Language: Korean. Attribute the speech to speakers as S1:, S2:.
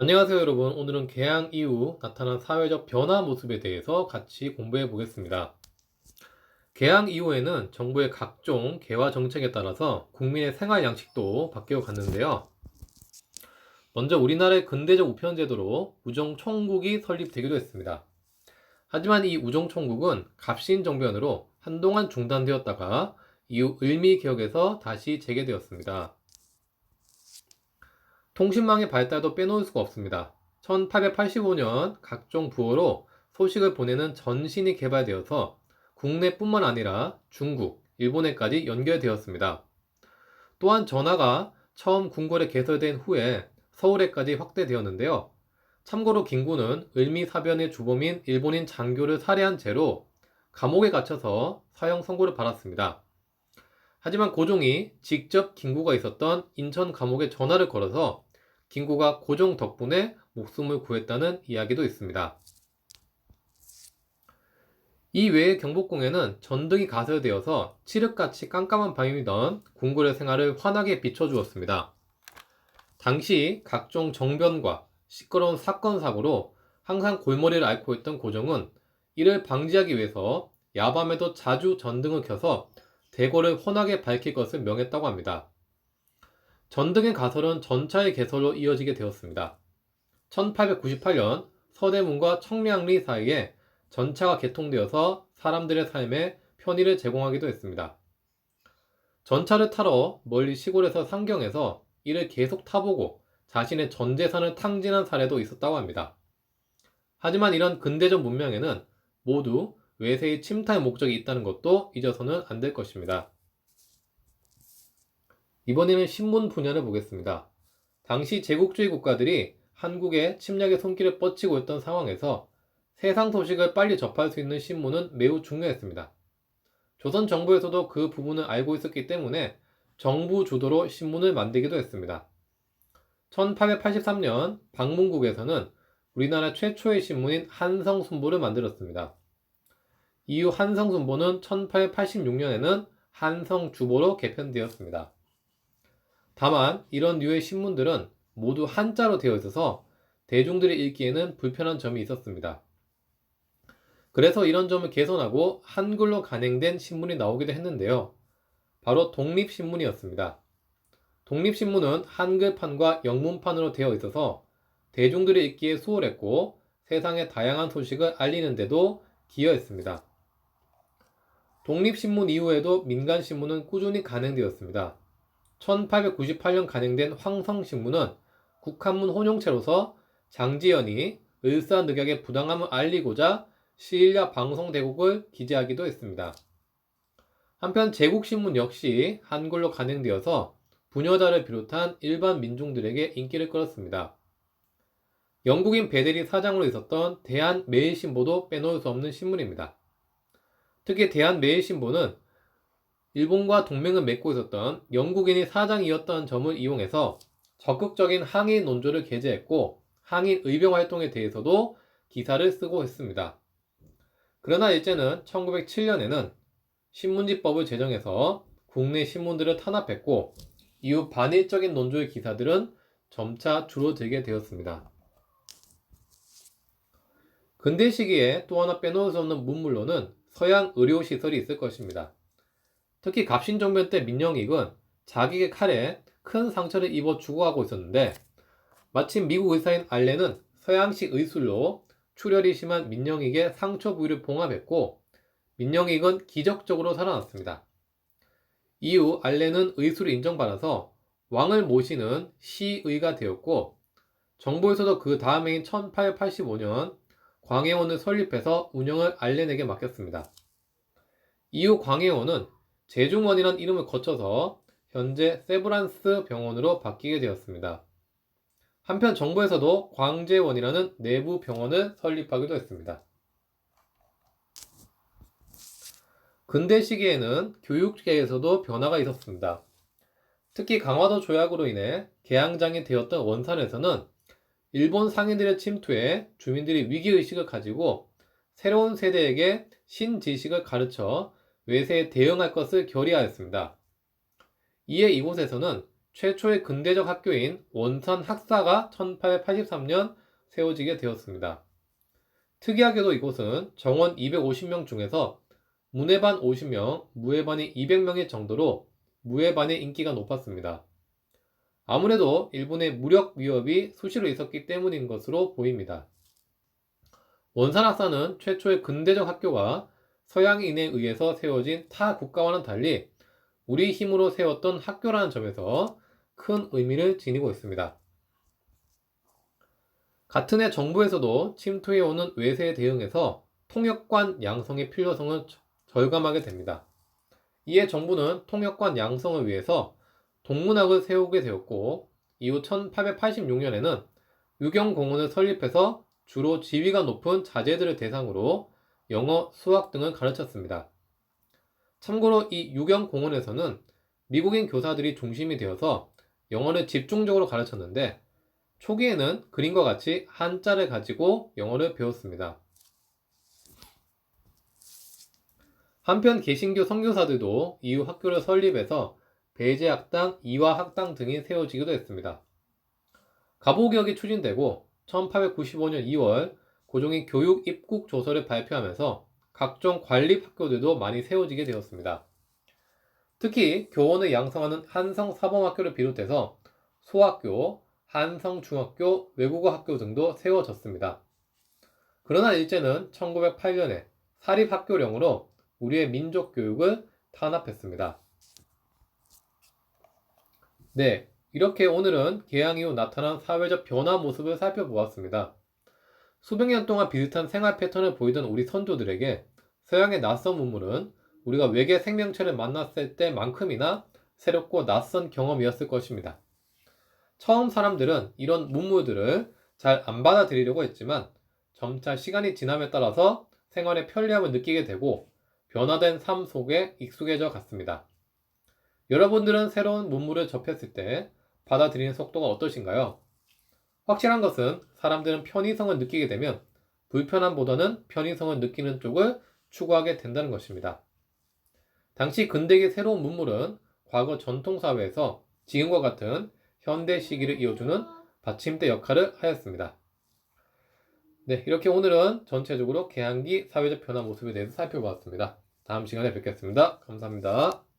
S1: 안녕하세요 여러분. 오늘은 개항 이후 나타난 사회적 변화 모습에 대해서 같이 공부해 보겠습니다. 개항 이후에는 정부의 각종 개화 정책에 따라서 국민의 생활 양식도 바뀌어 갔는데요. 먼저 우리나라의 근대적 우편제도로 우정총국이 설립되기도 했습니다. 하지만 이 우정총국은 갑신정변으로 한동안 중단되었다가 이후 을미개혁에서 다시 재개되었습니다. 통신망의 발달도 빼놓을 수가 없습니다. 1885년 각종 부호로 소식을 보내는 전신이 개발되어서 국내뿐만 아니라 중국, 일본에까지 연결되었습니다. 또한 전화가 처음 궁궐에 개설된 후에 서울에까지 확대되었는데요. 참고로 김구는 을미사변의 주범인 일본인 장교를 살해한 채로 감옥에 갇혀서 사형 선고를 받았습니다. 하지만 고종이 직접 김구가 있었던 인천 감옥에 전화를 걸어서 김구가 고종 덕분에 목숨을 구했다는 이야기도 있습니다. 이 외에 경복궁에는 전등이 가설되어서 칠흑같이 깜깜한 밤이던 궁궐의 생활을 환하게 비춰주었습니다. 당시 각종 정변과 시끄러운 사건 사고로 항상 골머리를 앓고 있던 고종은 이를 방지하기 위해서 야밤에도 자주 전등을 켜서 대궐을 환하게 밝힐 것을 명했다고 합니다. 전등의 가설은 전차의 개설로 이어지게 되었습니다. 1898년 서대문과 청량리 사이에 전차가 개통되어서 사람들의 삶에 편의를 제공하기도 했습니다. 전차를 타러 멀리 시골에서 상경해서 이를 계속 타보고 자신의 전 재산을 탕진한 사례도 있었다고 합니다. 하지만 이런 근대적 문명에는 모두 외세의 침탈 목적이 있다는 것도 잊어서는 안 될 것입니다. 이번에는 신문 분야를 보겠습니다. 당시 제국주의 국가들이 한국에 침략의 손길을 뻗치고 있던 상황에서 세상 소식을 빨리 접할 수 있는 신문은 매우 중요했습니다. 조선 정부에서도 그 부분을 알고 있었기 때문에 정부 주도로 신문을 만들기도 했습니다. 1883년 방문국에서는 우리나라 최초의 신문인 한성순보를 만들었습니다. 이후 한성순보는 1886년에는 한성주보로 개편되었습니다. 다만 이런 류의 신문들은 모두 한자로 되어 있어서 대중들이 읽기에는 불편한 점이 있었습니다. 그래서 이런 점을 개선하고 한글로 간행된 신문이 나오기도 했는데요. 바로 독립신문이었습니다. 독립신문은 한글판과 영문판으로 되어 있어서 대중들이 읽기에 수월했고 세상의 다양한 소식을 알리는 데도 기여했습니다. 독립신문 이후에도 민간신문은 꾸준히 간행되었습니다. 1898년 간행된 황성신문은 국한문 혼용체로서 장지연이 을사늑약의 부당함을 알리고자 시일야 방송대국을 기재하기도 했습니다. 한편 제국신문 역시 한글로 간행되어서 부녀자를 비롯한 일반 민중들에게 인기를 끌었습니다. 영국인 베델이 사장으로 있었던 대한매일신보도 빼놓을 수 없는 신문입니다. 특히 대한매일신보는 일본과 동맹을 맺고 있었던 영국인이 사장이었던 점을 이용해서 적극적인 항일 논조를 게재했고 항일 의병 활동에 대해서도 기사를 쓰고 했습니다. 그러나 일제는 1907년에는 신문지법을 제정해서 국내 신문들을 탄압했고 이후 반일적인 논조의 기사들은 점차 줄어들게 되었습니다. 근대 시기에 또 하나 빼놓을 수 없는 문물로는 서양 의료시설이 있을 것입니다. 특히 갑신정변 때 민영익은 자기의 칼에 큰 상처를 입어 죽어가고 있었는데 마침 미국 의사인 알렌은 서양식 의술로 출혈이 심한 민영익의 상처 부위를 봉합했고 민영익은 기적적으로 살아났습니다. 이후 알렌은 의술을 인정받아서 왕을 모시는 시의가 되었고 정부에서도 그 다음 해인 1885년 광해원을 설립해서 운영을 알렌에게 맡겼습니다. 이후 광해원은 제중원이란 이름을 거쳐서 현재 세브란스 병원으로 바뀌게 되었습니다. 한편 정부에서도 광제원이라는 내부 병원을 설립하기도 했습니다. 근대 시기에는 교육계에서도 변화가 있었습니다. 특히 강화도 조약으로 인해 개항장이 되었던 원산에서는 일본 상인들의 침투에 주민들이 위기의식을 가지고 새로운 세대에게 신지식을 가르쳐 외세에 대응할 것을 결의하였습니다. 이에 이곳에서는 최초의 근대적 학교인 원산 학사가 1883년 세워지게 되었습니다. 특이하게도 이곳은 정원 250명 중에서 문예반 50명, 무예반이 200명일 정도로 무예반의 인기가 높았습니다. 아무래도 일본의 무력 위협이 수시로 있었기 때문인 것으로 보입니다. 원산학사는 최초의 근대적 학교가 서양인에 의해서 세워진 타 국가와는 달리 우리 힘으로 세웠던 학교라는 점에서 큰 의미를 지니고 있습니다. 같은 해 정부에서도 침투해오는 외세에 대응해서 통역관 양성의 필요성을 절감하게 됩니다. 이에 정부는 통역관 양성을 위해서 동문학을 세우게 되었고, 이후 1886년에는 유경공원을 설립해서 주로 지위가 높은 자제들을 대상으로 영어, 수학 등을 가르쳤습니다. 참고로 이 유경공원에서는 미국인 교사들이 중심이 되어서 영어를 집중적으로 가르쳤는데, 초기에는 그림과 같이 한자를 가지고 영어를 배웠습니다. 한편 개신교 선교사들도 이후 학교를 설립해서 배제학당, 이화학당 등이 세워지기도 했습니다. 가보개혁이 추진되고 1895년 2월 고종이 교육 입국 조서를 발표하면서 각종 관립학교들도 많이 세워지게 되었습니다. 특히 교원을 양성하는 한성사범학교를 비롯해서 소학교, 한성중학교, 외국어학교 등도 세워졌습니다. 그러나 일제는 1908년에 사립학교령으로 우리의 민족교육을 탄압했습니다. 네, 이렇게 오늘은 개항 이후 나타난 사회적 변화 모습을 살펴보았습니다. 수백 년 동안 비슷한 생활 패턴을 보이던 우리 선조들에게 서양의 낯선 문물은 우리가 외계 생명체를 만났을 때만큼이나 새롭고 낯선 경험이었을 것입니다. 처음 사람들은 이런 문물들을 잘 안 받아들이려고 했지만 점차 시간이 지남에 따라서 생활의 편리함을 느끼게 되고 변화된 삶 속에 익숙해져 갔습니다. 여러분들은 새로운 문물을 접했을 때 받아들이는 속도가 어떠신가요? 확실한 것은 사람들은 편의성을 느끼게 되면 불편함보다는 편의성을 느끼는 쪽을 추구하게 된다는 것입니다. 당시 근대의 새로운 문물은 과거 전통사회에서 지금과 같은 현대 시기를 이어주는 받침대 역할을 하였습니다. 네, 이렇게 오늘은 전체적으로 개항기 사회적 변화 모습에 대해서 살펴보았습니다. 다음 시간에 뵙겠습니다. 감사합니다.